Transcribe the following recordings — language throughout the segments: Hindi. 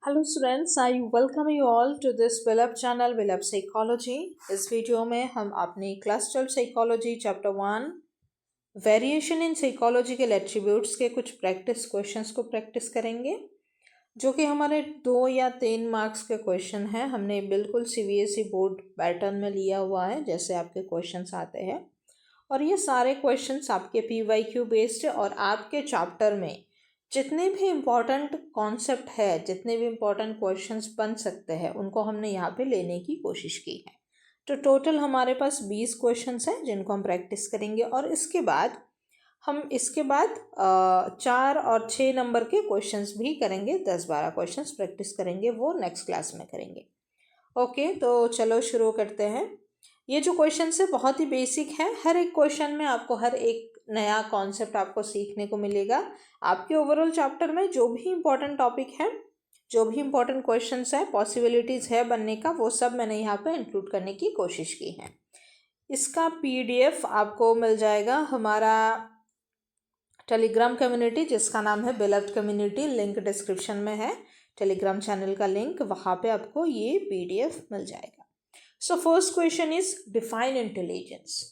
Hello students, I welcome you all to this विलअप चैनल विलअप साइकोलॉजी। इस वीडियो में हम अपनी class 12 psychology chapter 1 variation in psychological attributes के कुछ प्रैक्टिस क्वेश्चंस को प्रैक्टिस करेंगे, जो कि हमारे 2 या 3 मार्क्स के क्वेश्चन हैं। हमने बिल्कुल सीबीएसई बोर्ड पैटर्न में लिया हुआ है, जैसे आपके क्वेश्चंस आते हैं। और ये सारे क्वेश्चंस आपके पीवाईक्यू बेस्ड है और आपके चैप्टर में जितने भी इम्पोर्टेंट कॉन्सेप्ट है, जितने भी इम्पोर्टेंट क्वेश्चंस बन सकते हैं, उनको हमने यहाँ पे लेने की कोशिश की है। तो टोटल हमारे पास 20 क्वेश्चंस हैं जिनको हम प्रैक्टिस करेंगे, और इसके बाद 4 और 6 नंबर के क्वेश्चंस भी करेंगे। 10-12 क्वेश्चंस प्रैक्टिस करेंगे, वो नेक्स्ट क्लास में करेंगे। ओके, तो चलो शुरू करते हैं। ये जो क्वेश्चन है बहुत ही बेसिक है। हर एक क्वेश्चन में आपको हर एक नया कॉन्सेप्ट आपको सीखने को मिलेगा। आपके ओवरऑल चैप्टर में जो भी इम्पोर्टेंट टॉपिक है, जो भी इम्पोर्टेंट क्वेश्चंस है, पॉसिबिलिटीज़ है बनने का, वो सब मैंने यहाँ पे इंक्लूड करने की कोशिश की है। इसका पीडीएफ आपको मिल जाएगा हमारा टेलीग्राम कम्युनिटी, जिसका नाम है बिलव्ड कम्युनिटी। लिंक डिस्क्रिप्शन में है, टेलीग्राम चैनल का लिंक, वहाँ पे आपको ये पीडीएफ मिल जाएगा। So first question is define intelligence.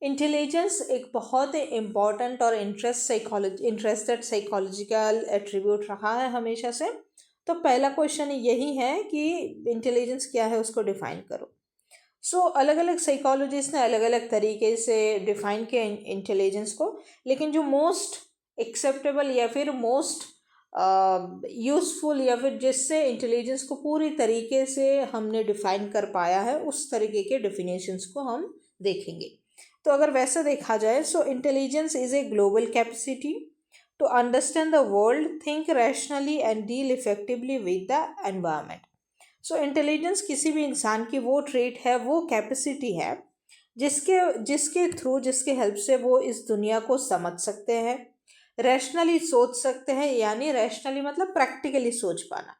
Intelligence एक बहुत ही इम्पॉर्टेंट और इंटरेस्टेड साइकोलॉजिकल एट्रीब्यूट रहा है हमेशा से। तो पहला क्वेश्चन यही है कि इंटेलिजेंस क्या है, उसको डिफाइन करो। सो अलग अलग साइकोलॉजिस्ट ने अलग अलग तरीके से डिफाइन किया इंटेलिजेंस को, लेकिन जो मोस्ट एक्सेप्टेबल या फिर मोस्ट यूज़फुल या फिर जिससे इंटेलिजेंस को पूरी तरीके से हमने डिफाइन कर पाया है, उस तरीके के डेफिनेशंस को हम देखेंगे। तो अगर वैसा देखा जाए, so intelligence is a global capacity to understand the world, think rationally and deal effectively with the environment. So intelligence किसी भी इंसान की वो ट्रेट है, वो कैपेसिटी है जिसके थ्रू, जिसके हेल्प से वो इस दुनिया को समझ सकते हैं, रैशनली सोच सकते हैं। यानी रैशनली मतलब प्रैक्टिकली सोच पाना।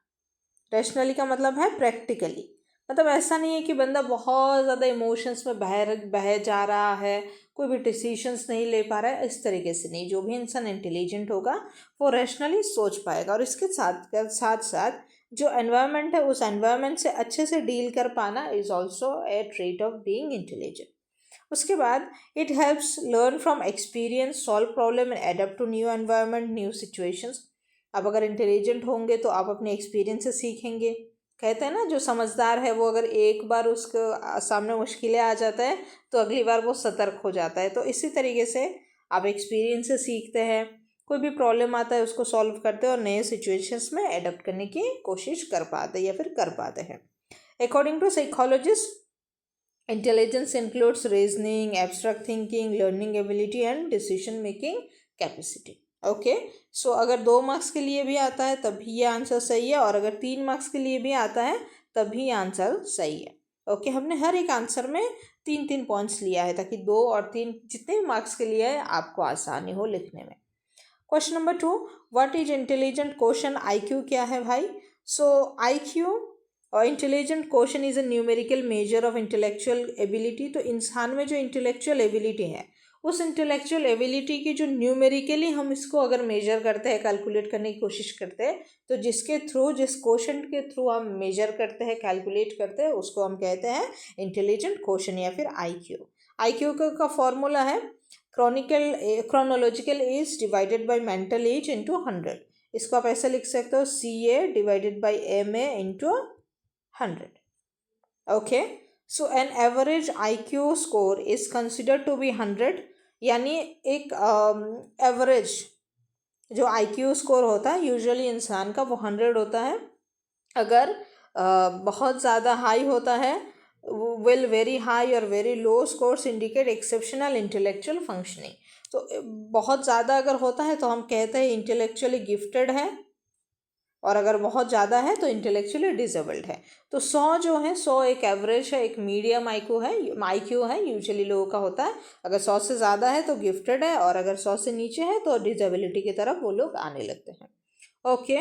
रैशनली का मतलब है प्रैक्टिकली, मतलब ऐसा नहीं है कि बंदा बहुत ज़्यादा इमोशंस में बह जा रहा है, कोई भी डिसीजंस नहीं ले पा रहा है, इस तरीके से नहीं। जो भी इंसान इंटेलिजेंट होगा वो रैशनली सोच पाएगा, और इसके साथ साथ साथ जो एनवायरनमेंट है, उस एनवायरनमेंट से अच्छे से डील कर पाना is also a trait of being intelligent. उसके बाद it helps learn from experience, solve problem and adapt to new environment, new situations. अब अगर इंटेलिजेंट होंगे तो आप अपने एक्सपीरियंस से सीखेंगे। कहते हैं ना, जो समझदार है वो अगर एक बार उसके सामने मुश्किलें आ जाता है तो अगली बार वो सतर्क हो जाता है। तो इसी तरीके से आप एक्सपीरियंस से सीखते हैं, कोई भी प्रॉब्लम आता है उसको सॉल्व करते हैं और नए सिचुएशंस में एडेप्ट करने की कोशिश कर पाते हैं या फिर कर पाते हैं। According to psychologist, intelligence includes reasoning, abstract thinking, learning ability and decision making capacity. Okay, so अगर 2 मार्क्स के लिए भी आता है तब भी ये आंसर सही है, और अगर 3 मार्क्स के लिए भी आता है तब भी ये आंसर सही है। ओके, हमने हर एक आंसर में 3-3 पॉइंट्स लिया है, ताकि 2 और 3 जितने भी मार्क्स के लिए है आपको आसानी हो लिखने में। Question number 2, what is intelligent question? IQ क्या है भाई? सो IQ और intelligent question is a numerical measure of intellectual ability. तो इंसान में जो इंटेलेक्चुअल एबिलिटी है, उस इंटेलेक्चुअल एबिलिटी की जो न्यूमेरिकली हम इसको अगर मेजर करते हैं, कैलकुलेट करने की कोशिश करते हैं, तो जिसके थ्रू, जिस क्वेश्चन के थ्रू हम मेजर करते हैं, कैलकुलेट करते हैं, उसको हम कहते हैं इंटेलिजेंट क्वेश्चन या फिर IQ। IQ का फॉर्मूला है chronological age divided by mental as into 100। इसको आप ऐसे लिख सकते हो, CA divided by MA into 100. Okay, so an average IQ score is considered to be 100. यानी एक एवरेज जो IQ स्कोर होता है यूजुअली इंसान का, वो 100 होता है। अगर बहुत ज़्यादा हाई होता है, विल वेरी हाई और very low scores indicate exceptional intellectual functioning. तो बहुत ज़्यादा अगर होता है तो हम कहते हैं इंटेलेक्चुअली गिफ्टेड है, और अगर बहुत ज़्यादा है तो इंटेलेक्चुअली डिसेबल्ड है। तो 100 जो है, 100 एक एवरेज है, एक मीडियम IQ है यूजुअली लोगों का होता है। अगर 100 से ज़्यादा है तो गिफ्टेड है, और अगर 100 से नीचे है तो डिसेबिलिटी की तरफ वो लोग आने लगते हैं। Okay,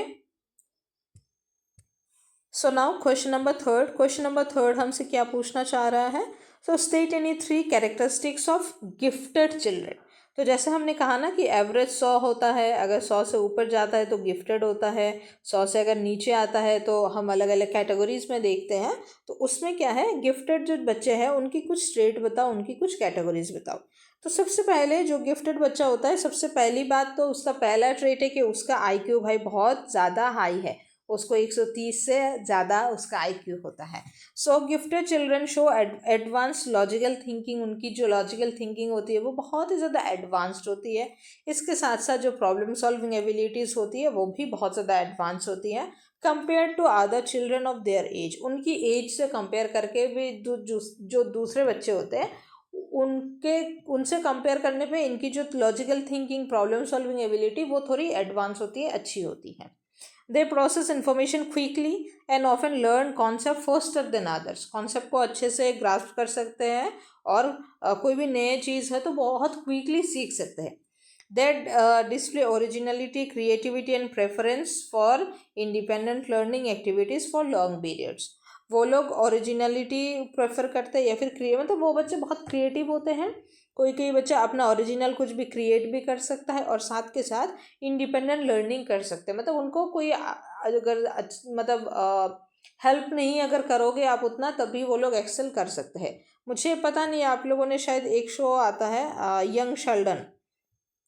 so now question number third हमसे क्या पूछना चाह रहा है? So state any 3 characteristics of gifted children. तो जैसे हमने कहा ना कि एवरेज 100 होता है, अगर 100 से ऊपर जाता है तो गिफ्टेड होता है, 100 से अगर नीचे आता है तो हम अलग अलग कैटेगरीज में देखते हैं। तो उसमें क्या है, गिफ्टेड जो बच्चे हैं उनकी कुछ ट्रेट बताओ, उनकी कुछ कैटेगरीज बताओ। तो सबसे पहले जो गिफ्टेड बच्चा होता है, सबसे पहली बात तो उसका पहला ट्रेट है कि उसका आईक्यू भाई बहुत ज़्यादा हाई है, उसको 130 से ज़्यादा उसका आईक्यू होता है। So gifted children show advance logical thinking, उनकी जो लॉजिकल थिंकिंग होती है वो बहुत ही ज़्यादा एडवांस्ड होती है। इसके साथ साथ जो प्रॉब्लम सॉल्विंग एबिलिटीज़ होती है वो भी बहुत ज़्यादा एडवांस होती है compare to other children of their age. उनकी एज से कंपेयर करके भी जो दूसरे बच्चे होते हैं उनसे कंपेयर करने पे इनकी जो logical thinking, problem solving ability वो थोड़ी एडवांस होती है, अच्छी होती है। They process information quickly and often learn concept faster than others. Concept को अच्छे से ग्रास्प कर सकते हैं और कोई भी नई चीज़ है तो बहुत क्विकली सीख सकते हैं। That display originality, creativity and preference for independent learning activities for long periods. वो लोग ओरिजिनलिटी प्रेफर करते हैं या फिर मतलब वो बच्चे बहुत क्रिएटिव होते हैं। कोई बच्चा अपना ओरिजिनल कुछ भी क्रिएट भी कर सकता है और साथ के साथ इंडिपेंडेंट लर्निंग कर सकते हैं। मतलब उनको कोई अगर मतलब हेल्प नहीं अगर करोगे आप उतना, तभी वो लोग एक्सेल कर सकते हैं। मुझे पता नहीं, आप लोगों ने शायद एक शो आता है यंग शेल्डन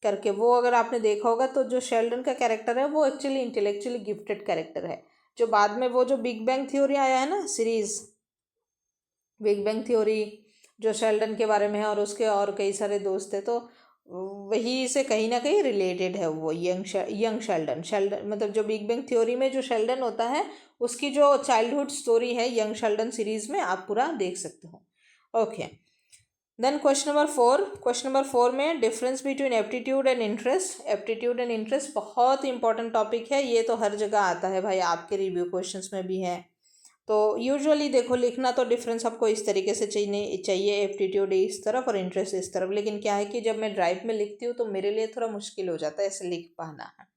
करके, वो अगर आपने देखा होगा तो जो शेल्डन का कैरेक्टर है वो एक्चुअली इंटेलेक्चुअली गिफ्टेड कैरेक्टर है। जो बाद में वो जो बिग बैंग थ्योरी आया है ना सीरीज, बिग बैंग थ्योरी जो शेल्डन के बारे में है और उसके और कई सारे दोस्त थे, तो वही से कहीं ना कहीं रिलेटेड है वो यंग शेल्डन मतलब जो बिग बैंग थ्योरी में जो शेल्डन होता है उसकी जो चाइल्डहुड स्टोरी है यंग शेल्डन सीरीज में आप पूरा देख सकते हो। ओके, देन क्वेश्चन नंबर 4 में difference between aptitude and interest. Aptitude and interest बहुत इंपॉर्टेंट टॉपिक है, ये तो हर जगह आता है भाई, आपके रिव्यू क्वेश्चंस में भी है। तो यूजुअली देखो लिखना तो डिफरेंस आपको इस तरीके से चाहिए एप्टीट्यूड इस तरफ और इंटरेस्ट इस तरफ। लेकिन क्या है कि जब मैं ड्राइव में लिखती हूँ तो मेरे लिए थोड़ा मुश्किल हो जाता है ऐसे लिख पाना है,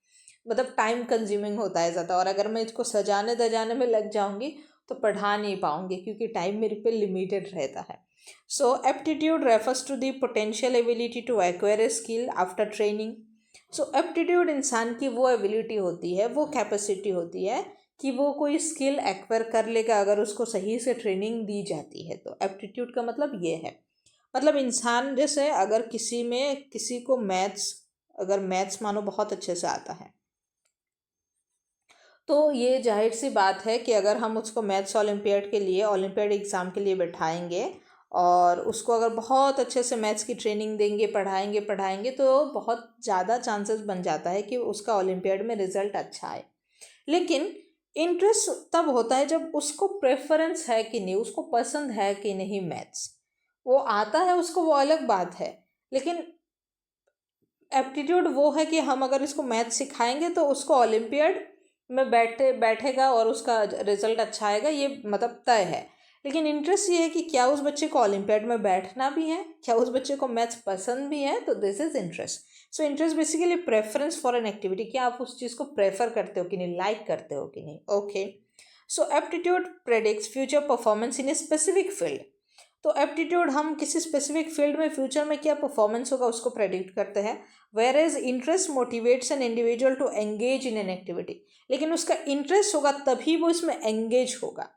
मतलब टाइम कंज्यूमिंग होता है ज़्यादा, और अगर मैं इसको सजाने दजाने में लग जाऊँगी तो पढ़ा नहीं पाऊँगी क्योंकि टाइम मेरे पे लिमिटेड रहता है। So aptitude refers to the potential ability to acquire a skill after training. So aptitude इंसान की वो एबिलिटी होती है, वो कैपेसिटी होती है कि वो कोई स्किल एक्वायर कर लेगा अगर उसको सही से ट्रेनिंग दी जाती है। तो एप्टीट्यूड का मतलब ये है, मतलब इंसान जैसे अगर किसी को मैथ्स मानो बहुत अच्छे से आता है, तो ये जाहिर सी बात है कि अगर हम उसको मैथ्स ओलंपियाड एग्ज़ाम के लिए बैठाएंगे और उसको अगर बहुत अच्छे से मैथ्स की ट्रेनिंग देंगे, पढ़ाएंगे तो बहुत ज़्यादा चांसेस बन जाता है कि उसका ओलंपियाड में रिज़ल्ट अच्छा आए। लेकिन इंटरेस्ट तब होता है जब उसको प्रेफरेंस है कि नहीं, उसको पसंद है कि नहीं मैथ्स, वो आता है उसको, वो अलग बात है। लेकिन एप्टीट्यूड वो है कि हम अगर इसको मैथ्स सिखाएंगे तो उसको ओलंपियाड में बैठेगा और उसका रिजल्ट अच्छा आएगा, ये मतलब तय है। लेकिन इंटरेस्ट ये है कि क्या उस बच्चे को ओलंपियाड में बैठना भी है, क्या उस बच्चे को मैथ्स पसंद भी है, तो this is interest. So interest basically preference for an activity, कि आप उस चीज़ को प्रेफर करते हो कि नहीं, लाइक करते हो कि नहीं। Okay, so aptitude predicts future performance in a specific field. तो एप्टीट्यूड हम किसी स्पेसिफिक फील्ड में फ्यूचर में क्या परफॉर्मेंस होगा उसको प्रेडिक्ट करते हैं। Whereas interest motivates an individual to engage in an activity, लेकिन उसका इंटरेस्ट होगा तभी वो इसमें एंगेज होगा।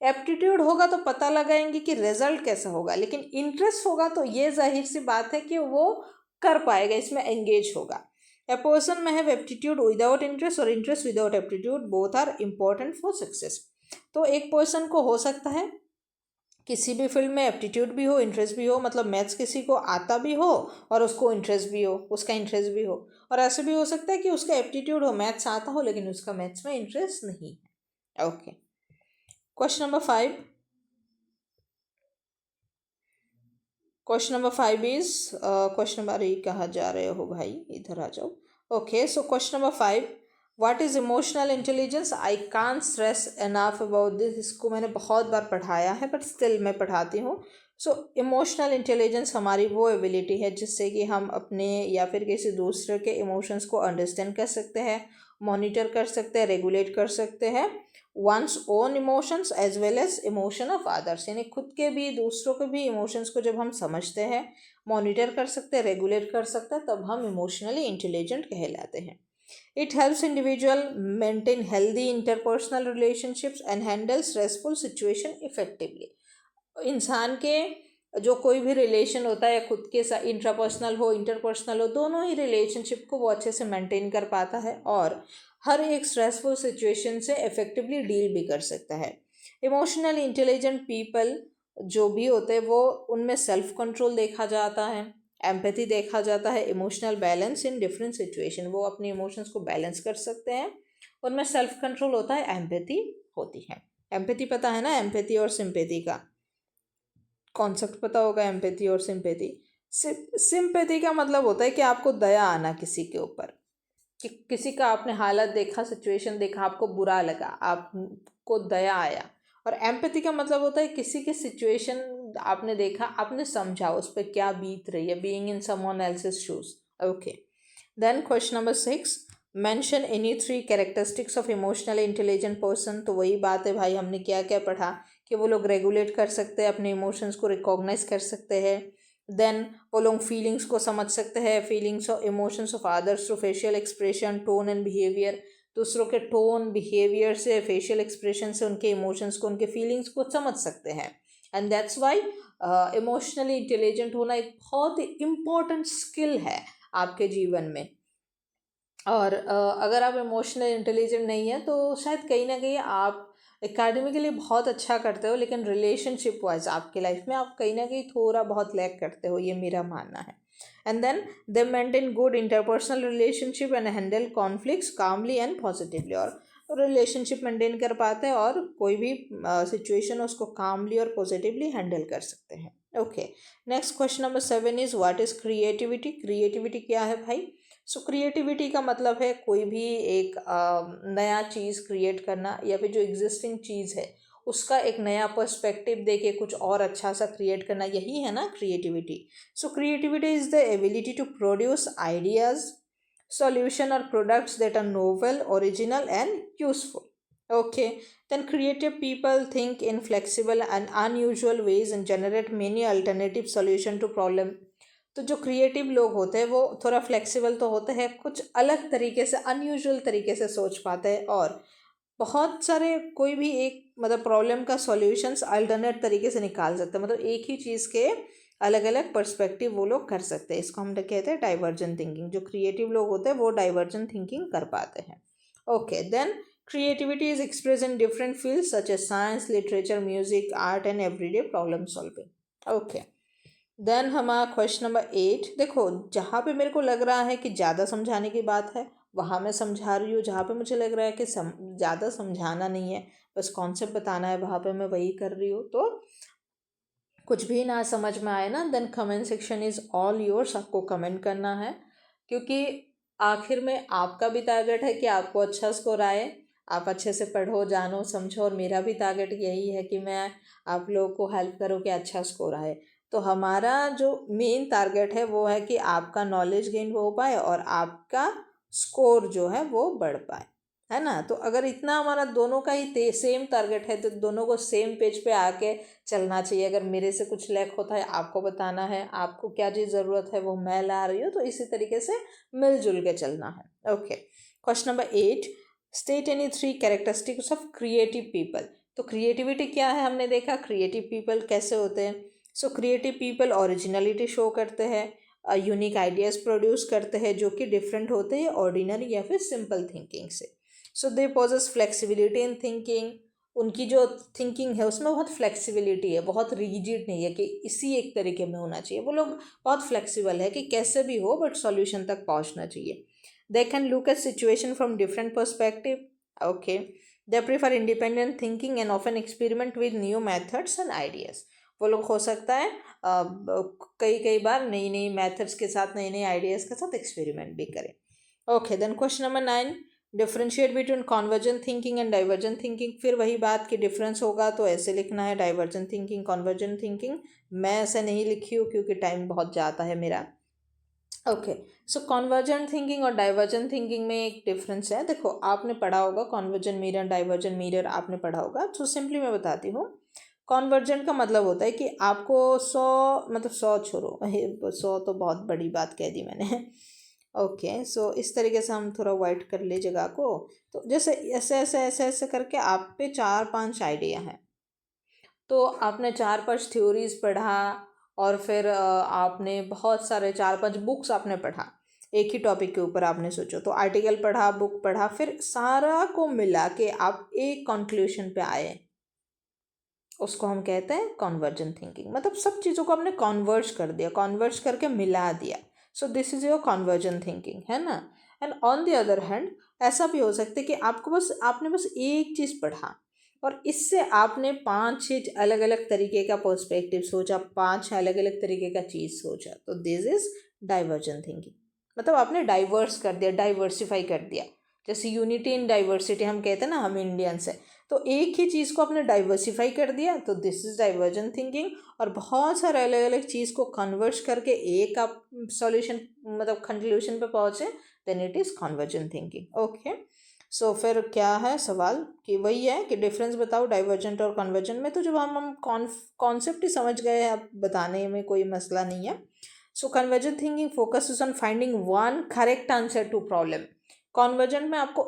एप्टीट्यूड होगा तो पता लगाएंगे कि रिजल्ट कैसा होगा, लेकिन इंटरेस्ट होगा तो ये जाहिर सी बात है कि वो कर पाएगा, इसमें एंगेज होगा। A person may have aptitude without interest और interest without aptitude, both are important for success. तो एक पर्सन को हो सकता है किसी भी फील्ड में एप्टीट्यूड भी हो, इंटरेस्ट भी हो, मतलब मैथ्स किसी को आता भी हो और उसको इंटरेस्ट भी हो, उसका इंटरेस्ट भी हो। और ऐसे भी हो सकता है कि उसका एप्टीट्यूड हो, मैथ्स आता हो, लेकिन उसका मैथ्स में इंटरेस्ट नहीं है। Okay, question number 5 is question number, कहाँ जा रहे हो भाई, इधर आ जाओ। Okay, so question number 5, what is emotional intelligence. I can't stress enough about this. इसको मैंने बहुत बार पढ़ाया है बट स्टिल मैं पढ़ाती हूँ। सो इमोशनल इंटेलिजेंस हमारी वो एबिलिटी है जिससे कि हम अपने या फिर किसी दूसरे के इमोशंस को अंडरस्टैंड कर सकते हैं, मॉनिटर कर सकते हैं, रेगुलेट कर सकते हैं one's own emotions as well as emotion of others, यानी खुद के भी दूसरों के भी इमोशंस को जब हम समझते हैं, मॉनिटर कर सकते हैं, रेगुलेट कर सकते हैं, तब हम इमोशनली इंटेलिजेंट कहलाते हैं. It helps individual maintain healthy interpersonal relationships and handle stressful situation effectively. इंसान के जो कोई भी रिलेशन होता है, खुद के साथ इंट्रापर्सनल हो इंटरपर्सनल हो, दोनों ही रिलेशनशिप को वो अच्छे से मेंटेन कर पाता है और हर एक स्ट्रेसफुल सिचुएशन से इफेक्टिवली डील भी कर सकता है. इमोशनली इंटेलिजेंट पीपल जो भी होते हैं वो उनमें सेल्फ कंट्रोल देखा जाता है, एम्पैथी देखा जाता है, emotional balance in different situation, वो अपने इमोशंस को बैलेंस कर सकते हैं, उनमें सेल्फ कंट्रोल होता है, एम्पैथी होती है. एम्पैथी पता है ना, एम्पैथी और सिंपैथी का कॉन्सेप्ट पता होगा. एम्पैथी और सिंपैथी, सिंपैथी का मतलब होता है कि आपको दया आना किसी के ऊपर, कि किसी का आपने हालत देखा, सिचुएशन देखा, आपको बुरा लगा, आपको दया आया. और एम्पैथी का मतलब होता है किसी की सिचुएशन आपने देखा, आपने समझा उस पर क्या बीत रही है, being in someone else's shoes. Okay, then question number 6, mention any 3 characteristics of emotionally intelligent person. तो वही बात है भाई, हमने क्या क्या पढ़ा कि वो लोग रेगुलेट कर सकते हैं, अपने इमोशंस को रिकॉग्नाइज कर सकते हैं, देन वो लोग फीलिंग्स को समझ सकते हैं, फीलिंग्स और emotions of others through facial expression, tone and behaviour. दूसरों के टोन, बिहेवियर से, फेशियल एक्सप्रेशन से उनके इमोशंस को, उनके फीलिंग्स को समझ सकते हैं. And that's why emotionally intelligent होना एक बहुत ही इम्पोर्टेंट स्किल है आपके जीवन में. और अगर आप इमोशनल इंटेलिजेंट नहीं है तो शायद कहीं ना कहीं आप एकेडमिकली बहुत अच्छा करते हो, लेकिन रिलेशनशिप वाइज आपकी लाइफ में आप कहीं ना कहीं थोड़ा बहुत लैक करते हो, ये मेरा मानना है. And then they maintain good interpersonal relationship and handle conflicts calmly and positively. और रिलेशनशिप मेंटेन कर पाते हैं और कोई भी सिचुएशन उसको कामली और पॉजिटिवली हैंडल कर सकते हैं. Okay, next question number 7 is what is creativity. Creativity क्या है भाई? सो क्रिएटिविटी का मतलब है कोई भी एक नया चीज़ क्रिएट करना, या फिर जो एग्जिस्टिंग चीज़ है उसका एक नया पर्सपेक्टिव देके कुछ और अच्छा सा क्रिएट करना, यही है ना creativity. So creativity is the ability to produce ideas, solution or products that are novel, original and useful. Okay, then creative people think in flexible and unusual ways and generate many alternative solution to problem. तो जो क्रिएटिव लोग होते हैं वो थोड़ा फ्लेक्सिबल तो होते हैं, कुछ अलग तरीके से, अनयूजुअल तरीके से सोच पाते हैं और बहुत सारे कोई भी एक मतलब प्रॉब्लम का सॉल्यूशंस अल्टरनेट तरीके से निकाल सकते हैं. मतलब एक ही चीज़ के अलग अलग पर्सपेक्टिव वो लोग कर सकते हैं. इसको हम कहते हैं डाइवर्जेंट थिंकिंग. जो क्रिएटिव लोग होते हैं वो डाइवर्जेंट थिंकिंग कर पाते हैं. Okay, then creativity is expressed in different fields such as science, literature, music, art and everyday problem solving. Okay, then हमारा क्वेश्चन नंबर 8. देखो, जहाँ पे मेरे को लग रहा है कि ज़्यादा समझाने की बात है वहाँ मैं समझा रही हूँ, जहाँ पे मुझे लग रहा है कि ज़्यादा समझाना नहीं है, बस कॉन्सेप्ट बताना है, वहाँ पे मैं वही कर रही हूँ. तो कुछ भी ना समझ में आए ना, then comment section is all yours. आपको कमेंट करना है क्योंकि आखिर में आपका भी टारगेट है कि आपको अच्छा स्कोर आए, आप अच्छे से पढ़ो, जानो, समझो. और मेरा भी टारगेट यही है कि मैं आप लोगों को हेल्प करूँ कि अच्छा स्कोर आए. तो हमारा जो मेन टारगेट है वो है कि आपका नॉलेज गेन हो पाए और आपका स्कोर जो है वो बढ़ पाए, है ना. तो अगर इतना हमारा दोनों का ही सेम टारगेट है तो दोनों को सेम पेज पे आके चलना चाहिए. अगर मेरे से कुछ लैक होता है आपको बताना है, आपको क्या चीज़ ज़रूरत है वो मैं ला रही हूँ, तो इसी तरीके से मिलजुल के चलना है. Okay, question number 8, state any 3 characteristics of creative people. तो क्रिएटिविटी क्या है हमने देखा, क्रिएटिव पीपल कैसे होते हैं. So creative people originality show करते हैं, यूनिक आइडियाज़ प्रोड्यूस करते हैं जो कि डिफरेंट होते हैं ऑर्डिनरी या फिर सिंपल थिंकिंग से. So they possess flexibility in thinking. उनकी जो थिंकिंग है उसमें बहुत फ्लेक्सिबिलिटी है, बहुत रिजिड नहीं है कि इसी एक तरीके में होना चाहिए. वो लोग बहुत फ्लेक्सिबल है कि कैसे भी हो बट सॉल्यूशन तक पहुंचना चाहिए. They can look at situation from different perspective. Okay, they prefer independent thinking and often experiment with new methods and ideas. वो लोग हो सकता है कई बार नई नई मेथड्स के साथ, नई नई आइडियाज़ के साथ एक्सपेरिमेंट भी करें. Okay, then question number 9, differentiate between convergent thinking and divergent thinking. फिर वही बात कि डिफरेंस होगा तो ऐसे लिखना है, डाइवर्जेंट थिंकिंग, कॉन्वर्जेंट थिंकिंग. मैं ऐसे नहीं लिखी हूँ क्योंकि टाइम बहुत जाता है मेरा. ओके, सो कॉन्वर्जेंट थिंकिंग और डाइवर्जेंट थिंकिंग में एक डिफरेंस है। देखो, आपने पढ़ा होगा कॉन्वर्जेंट मिरर, डाइवर्जेंट मिरर आपने पढ़ा होगा। तो सिंपली मैं बताती हूँ। कॉन्वर्जेंट का मतलब होता है कि आपको 100, मतलब 100 छोड़ो, 100 तो बहुत बड़ी बात कह दी मैंने। ओके, सो इस तरीके से हम थोड़ा वाइट कर ले जगह को। तो जैसे ऐसे ऐसे ऐसे ऐसे करके आप पे 4-5 आइडिया हैं। तो आपने 4-5 थ्योरीज पढ़ा, और फिर आपने बहुत सारे 4-5 बुक्स आपने पढ़ा, एक ही टॉपिक के ऊपर आपने सोचो तो आर्टिकल पढ़ा, बुक पढ़ा, फिर सारा को मिला के आप एक कंक्लूजन पे आए। उसको हम कहते हैं कॉन्वर्जेंट थिंकिंग। मतलब सब चीज़ों को आपने कॉन्वर्ज कर दिया, कॉन्वर्ज करके मिला दिया। So this is your convergent thinking, है ना। And on the other hand ऐसा भी हो सकता है कि आपने बस एक चीज़ पढ़ा, और इससे आपने 5-6 अलग अलग तरीके का पर्सपेक्टिव सोचा, 5 अलग अलग तरीके का चीज़ सोचा, तो दिस इज डाइवर्जेंट थिंकिंग। मतलब आपने डाइवर्स कर दिया, डाइवर्सिफाई कर दिया। जैसे यूनिटी इन डाइवर्सिटी हम कहते हैं ना, हम इंडियंस है, तो एक ही चीज़ को आपने डाइवर्सिफाई कर दिया, तो दिस इज डाइवर्जेंट थिंकिंग। और बहुत सारे अलग अलग चीज़ को कन्वर्ज करके एक आप सॉल्यूशन, मतलब कंक्लूजन पे पहुँचे, then it is convergent thinking. Okay, so फिर क्या है सवाल, कि वही है कि डिफरेंस बताओ डाइवर्जेंट और कन्वर्जेंट में। तो जब हम कॉन्सेप्ट ही समझ गए, अब बताने में कोई मसला नहीं है। So convergent thinking focuses on finding one correct answer to problem. Convergent में आपको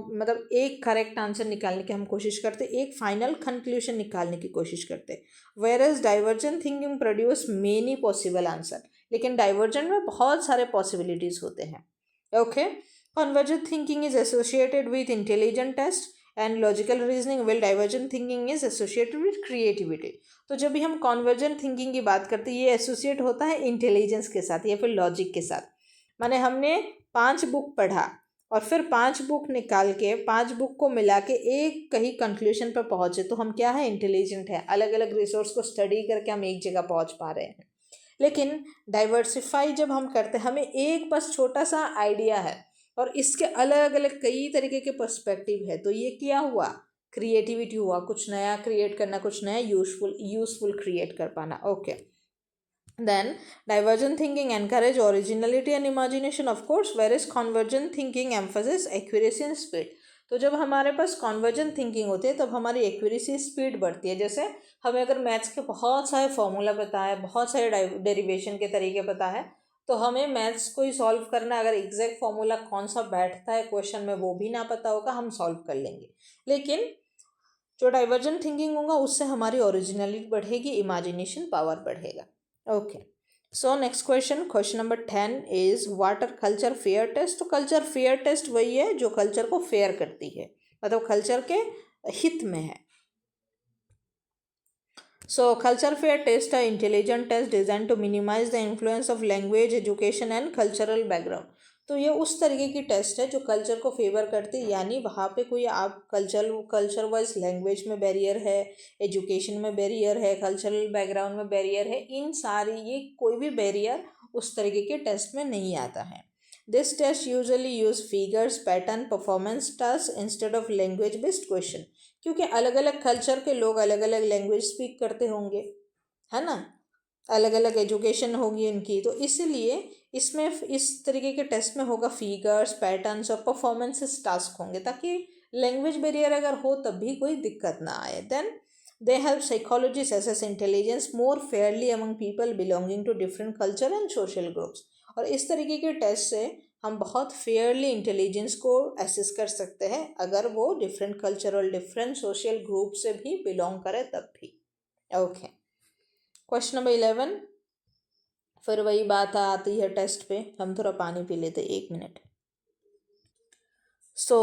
मतलब एक करेक्ट आंसर निकालने की हम कोशिश करते, एक फाइनल कंक्लूजन निकालने की कोशिश करते। Whereas divergent thinking produce many possible answer, लेकिन डाइवर्जेंट में बहुत सारे पॉसिबिलिटीज होते हैं। Okay, convergent thinking is associated with intelligent test and logical reasoning, well divergent thinking is associated with creativity. तो जब भी हम कॉन्वर्जेंट थिंकिंग की बात करते हैं, ये एसोसिएट होता है इंटेलिजेंस के साथ या फिर लॉजिक के साथ। माने हमने 5 बुक पढ़ा, और फिर 5 बुक निकाल के 5 बुक को मिला के एक कहीं कंक्लूजन पर पहुंचे, तो हम क्या है, इंटेलिजेंट है। अलग अलग रिसोर्स को स्टडी करके हम एक जगह पहुंच पा रहे हैं। लेकिन डाइवर्सिफाई जब हम करते हैं, हमें एक बस छोटा सा आइडिया है और इसके अलग अलग कई तरीके के पर्सपेक्टिव है, तो ये क्या हुआ, क्रिएटिविटी हुआ, कुछ नया क्रिएट करना, कुछ नया यूजफुल क्रिएट कर पाना। Okay, then divergent thinking encourage originality and imagination, of course, whereas convergent thinking emphasizes accuracy and speed. तो जब हमारे पास कॉन्वर्जेंट थिंकिंग होती है, तब हमारी एक्यूरेसी स्पीड बढ़ती है। जैसे हमें अगर मैथ्स के बहुत सारे फॉर्मूला पता है, बहुत सारे डेरिवेशन के तरीके पता है, तो हमें मैथ्स को ही सॉल्व करना, अगर एग्जैक्ट फॉर्मूला कौन सा बैठता है क्वेश्चन में वो भी ना पता होगा, हम सॉल्व कर लेंगे। लेकिन जो डाइवर्जेंट थिंकिंग होगा, उससे हमारी ओरिजिनलिटी बढ़ेगी, इमेजिनेशन पावर बढ़ेगा। Okay, so next question number 10 is what are culture fair test. तो कल्चर फेयर टेस्ट वही है जो कल्चर को फेयर करती है, मतलब कल्चर के हित में है। सो कल्चर फेयर टेस्ट है intelligent test design to minimise the influence of language, education and cultural background. तो ये उस तरीके की टेस्ट है जो कल्चर को फेवर करती है, यानी वहाँ पे कोई आप कल्चर वाइज लैंग्वेज में बैरियर है, एजुकेशन में बैरियर है, कल्चरल बैकग्राउंड में बैरियर है, इन सारी ये कोई भी बैरियर उस तरीके के टेस्ट में नहीं आता है। This test usually use figures, pattern, performance task instead of language based question, क्योंकि अलग अलग कल्चर के लोग अलग अलग लैंग्वेज स्पीक करते होंगे, है ना, अलग अलग एजुकेशन होगी उनकी, तो इसीलिए इसमें इस तरीके के टेस्ट में होगा फिगर्स, पैटर्न्स और परफॉर्मेंसेस टास्क होंगे, ताकि लैंग्वेज बैरियर अगर हो तब भी कोई दिक्कत ना आए। Then they help psychologist assess intelligence more fairly among people belonging to different culture and social groups. और इस तरीके के टेस्ट से हम बहुत फेयरली इंटेलिजेंस को एसेस कर सकते हैं, अगर वो डिफरेंट कल्चर और डिफरेंट सोशल ग्रुप से भी बिलोंग करे तब भी। ओके, क्वेश्चन नंबर 11, फिर वही बात आती है टेस्ट पे। हम थोड़ा पानी पी लेते, 1 minute. So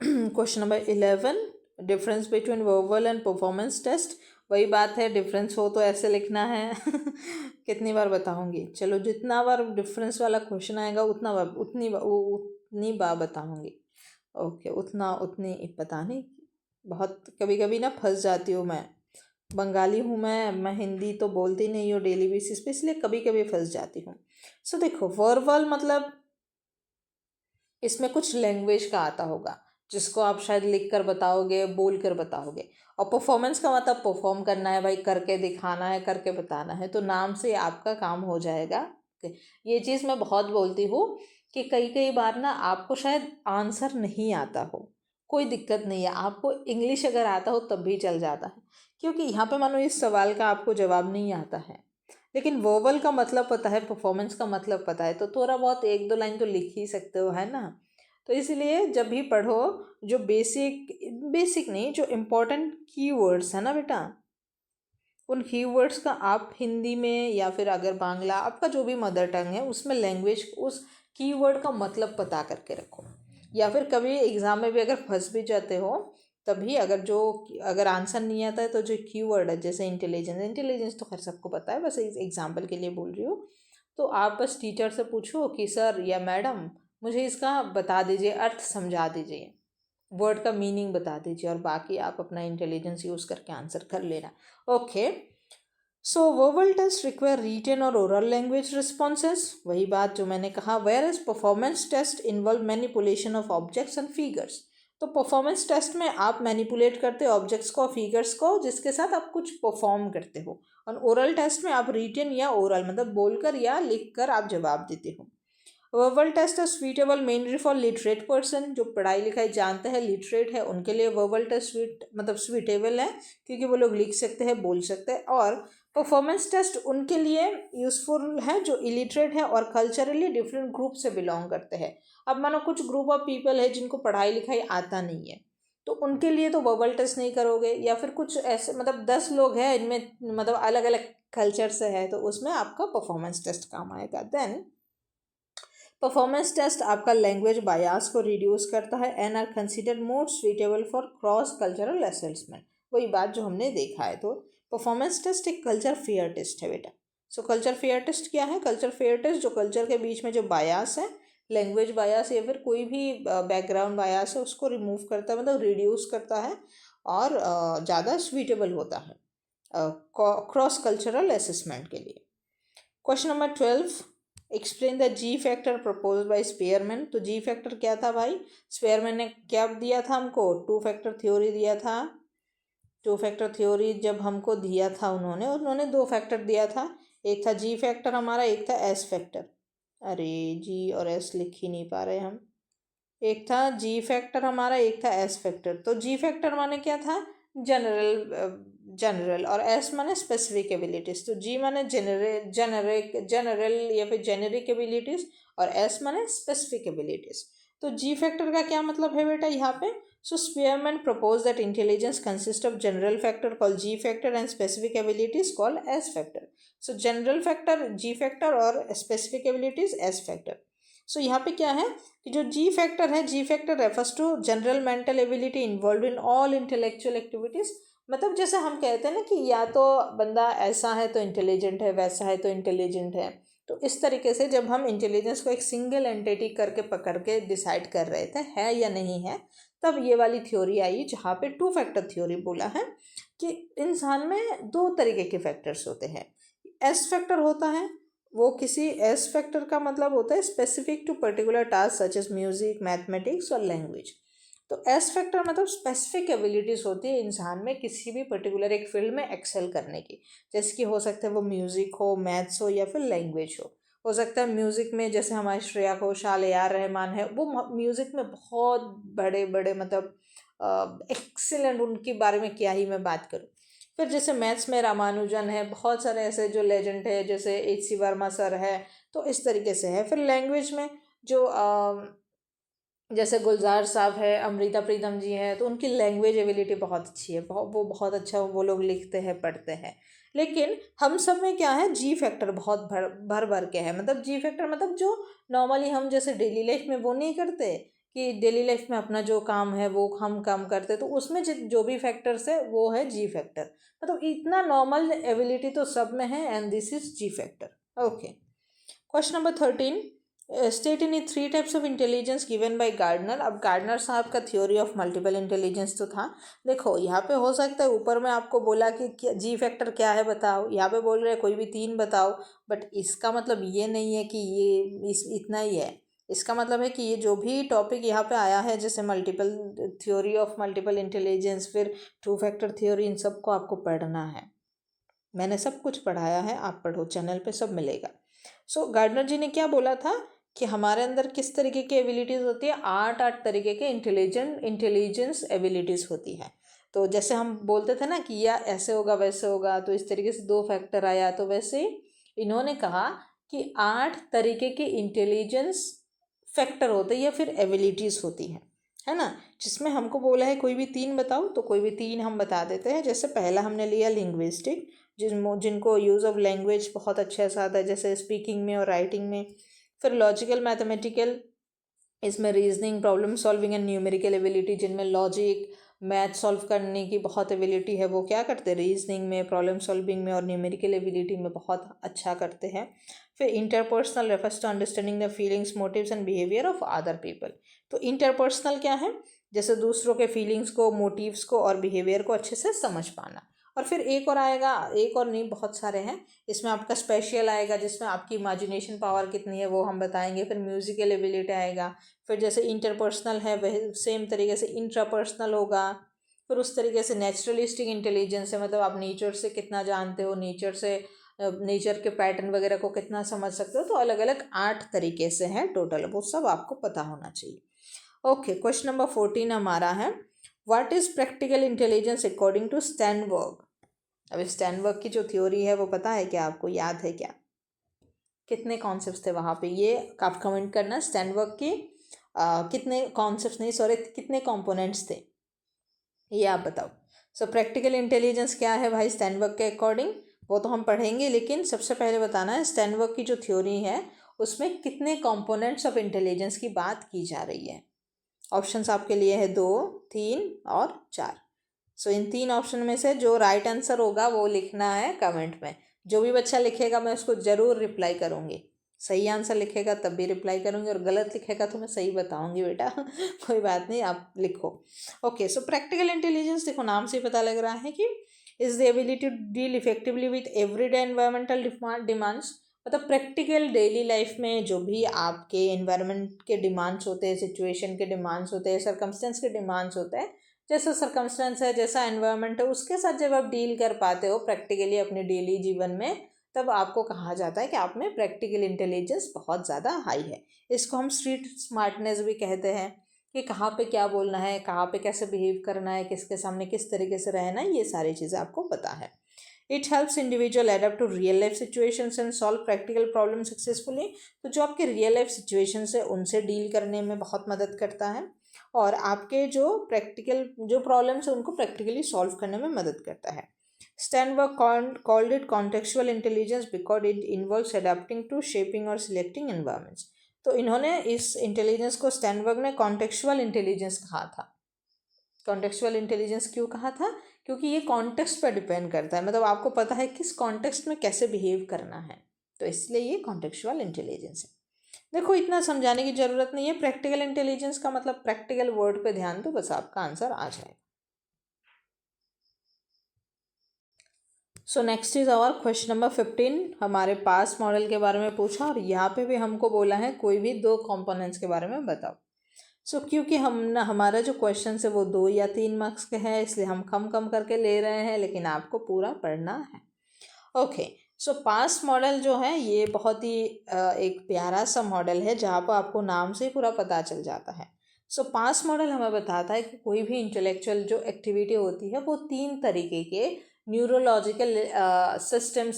question number 11, difference between verbal and performance test. वही बात है, डिफरेंस हो तो ऐसे लिखना है। कितनी बार बताऊंगी, चलो जितना बार डिफरेंस वाला क्वेश्चन आएगा उतनी बार बताऊंगी। ओके, उतनी पता नहीं, बहुत कभी कभी ना फंस जाती हूँ मैं। बंगाली हूँ मैं हिंदी तो बोलती नहीं हूँ डेली बेसिस पे, इसलिए कभी कभी फंस जाती हूँ। सो देखो, वर्बल मतलब इसमें कुछ लैंग्वेज का आता होगा, जिसको आप शायद लिख कर बताओगे, बोल कर बताओगे। और परफॉर्मेंस का मतलब परफॉर्म करना है भाई, करके दिखाना है, करके बताना है, तो नाम से आपका काम हो जाएगा ये चीज़ मैं बहुत बोलती हूँ कि कई कई बार ना आपको शायद आंसर नहीं आता हो, कोई दिक्कत नहीं है, आपको इंग्लिश अगर आता हो तब भी चल जाता है, क्योंकि यहाँ पे मानो इस सवाल का आपको जवाब नहीं आता है, लेकिन वोवल का मतलब पता है, परफॉर्मेंस का मतलब पता है, तो थोड़ा बहुत एक दो लाइन तो लिख ही सकते हो, है ना। तो इसलिए जब भी पढ़ो, जो बेसिक बेसिक नहीं, जो इम्पोर्टेंट कीवर्ड्स है ना बेटा, उन कीवर्ड्स का आप हिंदी में या फिर अगर बांग्ला, आपका जो भी मदर टंग है उसमें लैंग्वेज, उस कीवर्ड का मतलब पता करके रखो। या फिर कभी एग्ज़ाम में भी अगर फंस भी जाते हो, तभी अगर आंसर नहीं आता है तो जो कीवर्ड है, जैसे इंटेलिजेंस, इंटेलिजेंस तो खैर सबको पता है, बस एग्जाम्पल के लिए बोल रही हूँ, तो आप बस टीचर से पूछो कि सर या मैडम मुझे इसका बता दीजिए, अर्थ समझा दीजिए, वर्ड का मीनिंग बता दीजिए, और बाकी आप अपना इंटेलिजेंस यूज़ करके आंसर कर लेना। Okay, so verbal test require written और ओरल लैंग्वेज रिस्पॉन्सेस, वही बात जो मैंने कहा, whereas performance test involve manipulation of objects and figures. तो परफॉर्मेंस टेस्ट में आप मैनिपुलेट करते हो ऑब्जेक्ट्स को, फिगर्स को, जिसके साथ आप कुछ परफॉर्म करते हो, और ओरल टेस्ट में आप रिटन या ओरल मतलब बोलकर या लिखकर आप जवाब देते हो। वर्बल टेस्ट है suitable mainly for literate person, जो पढ़ाई लिखाई जानते हैं, लिटरेट है, उनके लिए वर्बल टेस्ट मतलब सुइटेबल है, क्योंकि वो लोग लिख सकते हैं, बोल सकते हैं। और परफॉर्मेंस टेस्ट उनके लिए यूज़फुल है जो इलिटरेट है और कल्चरली डिफरेंट ग्रुप से बिलोंग करते हैं। अब मानो कुछ ग्रुप ऑफ पीपल है जिनको पढ़ाई लिखाई आता नहीं है, तो उनके लिए तो वर्बल टेस्ट नहीं करोगे, या फिर कुछ ऐसे मतलब 10 लोग हैं इनमें, मतलब अलग अलग कल्चर से है, तो उसमें आपका परफॉर्मेंस टेस्ट काम आएगा। देन परफॉर्मेंस टेस्ट आपका लैंग्वेज बायास को रिड्यूस करता है and are considered more suitable for cross cultural assessment, वही बात जो हमने देखा है। तो परफॉर्मेंस टेस्ट एक कल्चर फेयर टेस्ट है बेटा। सो कल्चर फेयर टेस्ट क्या है? कल्चर फेयर टेस्ट जो कल्चर के बीच में जो बायास है, लैंग्वेज बायास या फिर कोई भी बैकग्राउंड बायास है, उसको रिमूव करता है, मतलब रिड्यूस करता है, और ज़्यादा सुइटेबल होता है क्रॉस कल्चरल असेसमेंट के लिए। Question number 12, explain the ji factor propose by Spearman. तो जी फैक्टर क्या था भाई? स्पेयरमैन ने क्या दिया था हमको? टू फैक्टर थ्योरी दिया था। टू फैक्टर थ्योरी जब हमको दिया था उन्होंने दो फैक्टर दिया था, एक था जी फैक्टर हमारा, एक था एस फैक्टर। अरे जी और एस लिख ही नहीं पा रहे हम। एक था जी फैक्टर हमारा, एक था एस फैक्टर। तो जी फैक्टर माने क्या था? जनरल और एस माने स्पेसिफिक एबिलिटीज। तो जी माने जनरल या फिर जेनेरिक एबिलिटीज, और एस माने स्पेसिफिक एबिलिटीज। तो जी फैक्टर का क्या मतलब है बेटा यहाँ पे? So Spearman propose that intelligence consist of general factor called G factor and specific abilities called S factor. So general factor G factor और specific abilities S factor. So यहाँ पे क्या है कि जो जी फैक्टर है, G factor refers to general mental ability involve in all intellectual activities. मतलब जैसे हम कहते हैं ना कि या तो बंदा ऐसा है तो इंटेलिजेंट है, वैसा है तो इंटेलिजेंट है, तो इस तरीके से जब हम इंटेलिजेंस को एक सिंगल एंटिटी करके पकड़ के डिसाइड कर रहे थे है या नहीं है, तब ये वाली थ्योरी आई जहाँ पे टू फैक्टर थ्योरी बोला है कि इंसान में दो तरीके के फैक्टर्स होते हैं। एस फैक्टर होता है, वो किसी एस फैक्टर का मतलब होता है specific to particular task such as music, mathematics और लैंग्वेज। तो एस फैक्टर मतलब स्पेसिफिक एबिलिटीज़ होती है इंसान में किसी भी पर्टिकुलर एक फील्ड में एक्सेल करने की, जैसे कि हो सकता है वो म्यूज़िक हो, मैथ्स हो या फिर लैंग्वेज हो सकता है म्यूज़िक में जैसे हमारे श्रेया घोषाल, ए आर रहमान है, वो म्यूज़िक में बहुत बड़े बड़े मतलब एक्सीलेंट, उनके बारे में क्या ही मैं बात करूँ। फिर जैसे मैथ्स में रामानुजन है, बहुत सारे ऐसे जो लेजेंड है, जैसे H.C. वर्मा सर है, तो इस तरीके से है। फिर लैंग्वेज में जो जैसे गुलजार साहब है, अमृता प्रीतम जी हैं, तो उनकी लैंग्वेज एबिलिटी बहुत अच्छी है, वो बहुत अच्छा वो लोग लिखते हैं, पढ़ते हैं। लेकिन हम सब में क्या है, जी फैक्टर बहुत भर भर के है। मतलब जी फैक्टर मतलब जो नॉर्मली हम जैसे डेली लाइफ में वो नहीं करते कि डेली लाइफ में अपना जो काम है वो हम काम करते, तो उसमें जो भी फैक्टर्स है वो है जी फैक्टर। मतलब इतना नॉर्मल एबिलिटी तो सब में है, and this is G factor. Okay, question number 13, state in 3 types of intelligence given by Gardner. अब गार्डनर साहब का थ्योरी ऑफ मल्टीपल इंटेलिजेंस तो था। देखो यहाँ पे हो सकता है ऊपर में आपको बोला कि जी फैक्टर क्या है बताओ, यहाँ पे बोल रहे हैं कोई भी 3 बताओ, बट इसका मतलब ये नहीं है कि ये इतना ही है। इसका मतलब है कि ये जो भी टॉपिक यहाँ पे आया है, जैसे multiple theory of multiple intelligence, फिर टू फैक्टर थ्योरी, इन सबको आपको पढ़ना है। मैंने सब कुछ पढ़ाया है, आप पढ़ो, चैनल पे सब मिलेगा। सो गार्डनर जी ने क्या बोला था कि हमारे अंदर किस तरीके की एबिलिटीज़ होती है, 8 तरीके के इंटेलिजेंस एबिलिटीज़ होती है। तो जैसे हम बोलते थे ना कि या ऐसे होगा वैसे होगा, तो इस तरीके से 2 फैक्टर आया, तो वैसे इन्होंने कहा कि 8 तरीके के इंटेलिजेंस फैक्टर होते हैं या फिर एबिलिटीज़ होती हैं, है ना। जिसमें हमको बोला है कोई भी 3 बताओ, तो कोई भी 3 हम बता देते हैं। जैसे पहला हमने लिया लिंग्विस्टिक, जिनको यूज़ ऑफ लैंग्वेज बहुत अच्छे से आता है, जैसे स्पीकिंग में और राइटिंग में। फिर लॉजिकल मैथमेटिकल, इसमें reasoning, problem solving and numerical ability, जिनमें लॉजिक मैथ सॉल्व करने की बहुत एबिलिटी है, वो क्या करते हैं, रीजनिंग में, प्रॉब्लम सॉल्विंग में और न्यूमेरिकल एबिलिटी में बहुत अच्छा करते हैं। फिर interpersonal refers to understanding the feelings, motives and behaviour of other people. तो इंटरपर्सनल क्या है, जैसे दूसरों के फीलिंग्स को, मोटिव्स को और बिहेवियर को अच्छे से समझ पाना। और फिर एक और आएगा, एक और नहीं बहुत सारे हैं, इसमें आपका स्पेशल आएगा, जिसमें आपकी इमेजिनेशन पावर कितनी है वो हम बताएंगे। फिर म्यूजिकल एबिलिटी आएगा। फिर जैसे इंटरपर्सनल है वह सेम तरीके से इंट्रापर्सनल होगा। फिर उस तरीके से नेचुरलिस्टिक इंटेलिजेंस है, मतलब आप नेचर से कितना जानते हो, नेचर के पैटर्न वगैरह को कितना समझ सकते हो। तो अलग अलग 8 तरीके से हैं टोटल, वो सब आपको पता होना चाहिए। ओके, क्वेश्चन नंबर 14 हमारा है, what is practical intelligence according to Sternberg. अब स्टैनबर्ग की जो थ्योरी है वो पता है क्या, आपको याद है क्या, कितने कॉन्सेप्ट्स थे वहाँ पे, ये आप कमेंट करना। स्टैनबर्ग के कितने कॉन्सेप्ट्स, नहीं सॉरी, कितने कंपोनेंट्स थे, ये आप बताओ। सो प्रैक्टिकल इंटेलिजेंस क्या है भाई स्टैनबर्ग के अकॉर्डिंग, वो तो हम पढ़ेंगे, लेकिन सबसे पहले बताना है स्टैनबर्ग की जो थ्योरी है उसमें कितने कंपोनेंट्स ऑफ इंटेलिजेंस की बात की जा रही है। ऑप्शंस आपके लिए है 2, 3 और 4। सो इन 3 ऑप्शन में से जो राइट आंसर होगा वो लिखना है कमेंट में। जो भी बच्चा लिखेगा मैं उसको ज़रूर रिप्लाई करूँगी। सही आंसर लिखेगा तब भी रिप्लाई करूँगी, और गलत लिखेगा तो मैं सही बताऊँगी बेटा कोई बात नहीं, आप लिखो। ओके, सो प्रैक्टिकल इंटेलिजेंस, देखो नाम से ही पता लग रहा है कि is the ability to deal effectively with everyday environmental demands. मतलब प्रैक्टिकल डेली लाइफ में जो भी आपके एनवायरनमेंट के डिमांड्स होते हैं, सिचुएशन के डिमांड्स होते हैं, सर्कमस्टेंस के डिमांड्स होते हैं, जैसा सर्कमस्टेंस है, जैसा एनवायरनमेंट है, उसके साथ जब आप डील कर पाते हो प्रैक्टिकली अपने डेली जीवन में, तब आपको कहा जाता है कि आप में प्रैक्टिकल इंटेलिजेंस बहुत ज़्यादा हाई है। इसको हम स्ट्रीट स्मार्टनेस भी कहते हैं, कि कहाँ पे क्या बोलना है, कहाँ पे कैसे बिहेव करना है, किसके सामने किस तरीके से रहना है, ये सारी चीज़ें आपको पता है। It helps individual adapt to real life situations and solve practical problem successfully. तो जो आपके रियल लाइफ सिचुएशंस है उनसे डील करने में बहुत मदद करता है, और आपके जो प्रैक्टिकल जो प्रॉब्लम्स है उनको प्रैक्टिकली सॉल्व करने में मदद करता है। Sternberg called it contextual intelligence because it involves adapting to shaping और selecting environments। तो इन्होंने इस इंटेलिजेंस को स्टैनबर्ग ने कॉन्टेक्चुअल इंटेलिजेंस कहा था। कॉन्टेक्चुअल इंटेलिजेंस क्यों कहा था, क्योंकि ये कॉन्टेक्स्ट पर डिपेंड करता है, मतलब आपको पता है किस कॉन्टेक्स्ट में कैसे बिहेव करना है, तो इसलिए ये कॉन्टेक्चुअल इंटेलिजेंस है। देखो इतना समझाने की ज़रूरत नहीं है, प्रैक्टिकल इंटेलिजेंस का मतलब प्रैक्टिकल वर्ड पे ध्यान दो, बस आपका आंसर आ जाएगा। So next is our question number 15। हमारे पास मॉडल के बारे में पूछा, और यहाँ पे भी हमको बोला है कोई भी 2 कंपोनेंट्स के बारे में बताओ। सो क्योंकि हमारा जो क्वेश्चन है वो 2 या 3 मार्क्स के हैं, इसलिए हम कम कम करके ले रहे हैं, लेकिन आपको पूरा पढ़ना है। ओके, सो पास मॉडल जो है ये बहुत ही एक प्यारा सा मॉडल है, जहाँ पर आपको नाम से ही पूरा पता चल जाता है। सो पास मॉडल हमें बताता है कि कोई भी इंटेलेक्चुअल जो एक्टिविटी होती है वो 3 तरीके के न्यूरोलॉजिकल सिस्टम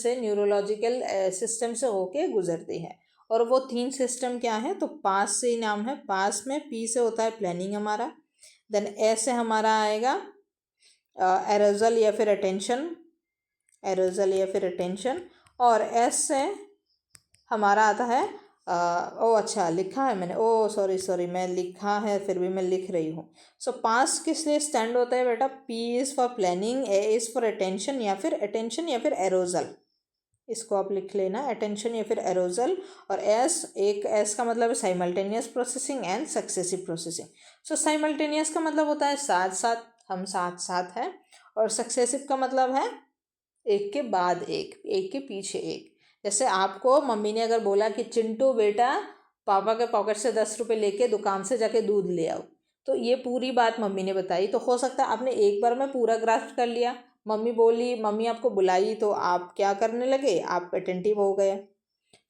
से होके गुजरती है। और वो 3 सिस्टम क्या है, तो पास से ही नाम है, पास में पी से होता है प्लानिंग हमारा, देन ए से हमारा आएगा एरोजल या फिर अटेंशन, और एस से हमारा आता है ओ अच्छा लिखा है मैंने, ओ सॉरी मैं लिखा है फिर भी मैं लिख रही हूँ। सो पास किस लिए स्टैंड होता है बेटा, P is for planning, A is for attention या फिर एरोजल, इसको आप लिख लेना, अटेंशन या फिर एरोजल। और एस का मतलब है simultaneous processing and successive processing. So simultaneous का मतलब होता है साथ साथ, हम साथ साथ हैं, और सक्सेसिव का मतलब है एक के बाद एक के पीछे एक। जैसे आपको मम्मी ने अगर बोला कि चिंटू बेटा पापा के पॉकेट से 10 रुपये लेके दुकान से जाके दूध ले आओ, तो ये पूरी बात मम्मी ने बताई, तो हो सकता है आपने एक बार में पूरा ग्रास्प कर लिया। मम्मी बोली, मम्मी आपको बुलाई तो आप क्या करने लगे, आप अटेंटिव हो गए।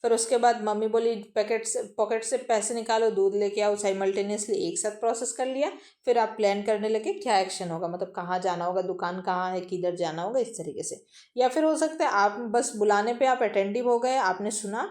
फिर उसके बाद मम्मी बोली पॉकेट से पैसे निकालो, दूध लेके आओ, साइमल्टेनियसली एक साथ प्रोसेस कर लिया। फिर आप प्लान करने लगे क्या एक्शन होगा, मतलब कहाँ जाना होगा, दुकान कहाँ है, किधर जाना होगा, इस तरीके से। या फिर हो सकता है आप बस बुलाने पे आप अटेंटिव हो गए, आपने सुना,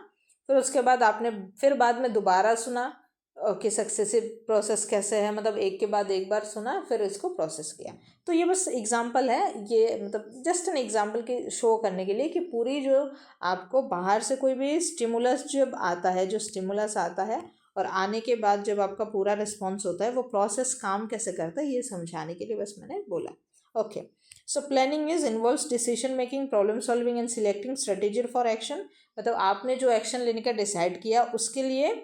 फिर उसके बाद आपने फिर बाद में दोबारा सुना कि सक्सेसिव प्रोसेस कैसे है, मतलब एक के बाद एक बार सुना फिर इसको प्रोसेस किया। तो ये बस एग्जांपल है, ये मतलब जस्ट एन एग्जांपल के शो करने के लिए कि पूरी जो आपको बाहर से कोई भी स्टिमुलस जब आता है, जो स्टिमुलस आता है और आने के बाद जब आपका पूरा रिस्पॉन्स होता है, वो प्रोसेस काम कैसे करता है ये समझाने के लिए बस मैंने बोला। Okay, so planning is involves decision making, problem solving and selecting strategy for action. मतलब आपने जो एक्शन लेने का डिसाइड किया उसके लिए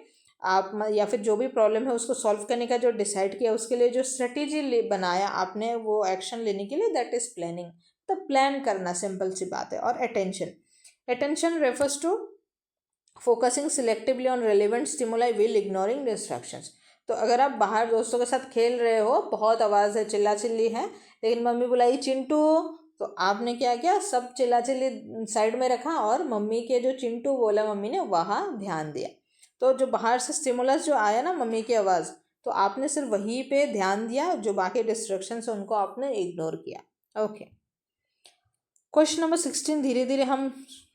आप या फिर जो भी प्रॉब्लम है उसको सॉल्व करने का जो डिसाइड किया उसके लिए जो स्ट्रेटेजी बनाया आपने वो एक्शन लेने के लिए, दैट इज प्लानिंग। तो प्लान करना सिंपल सी बात है। और attention refers to focusing selectively on relevant stimuli while ignoring distractions. तो अगर आप बाहर दोस्तों के साथ खेल रहे हो, बहुत आवाज़ है, चिल्ला चिल्ली है, लेकिन मम्मी बुलाई चिंटू, तो आपने क्या किया, सब चिल्ला चिल्ली साइड में रखा और मम्मी के जो चिंटू बोला मम्मी ने वहाँ ध्यान दिया। तो जो बाहर से स्टिमुलस जो आया ना मम्मी की आवाज़, तो आपने सिर्फ वहीं पे ध्यान दिया, जो बाकी डिस्ट्रैक्शंस है उनको आपने इग्नोर किया। ओके, क्वेश्चन नंबर 16 धीरे धीरे हम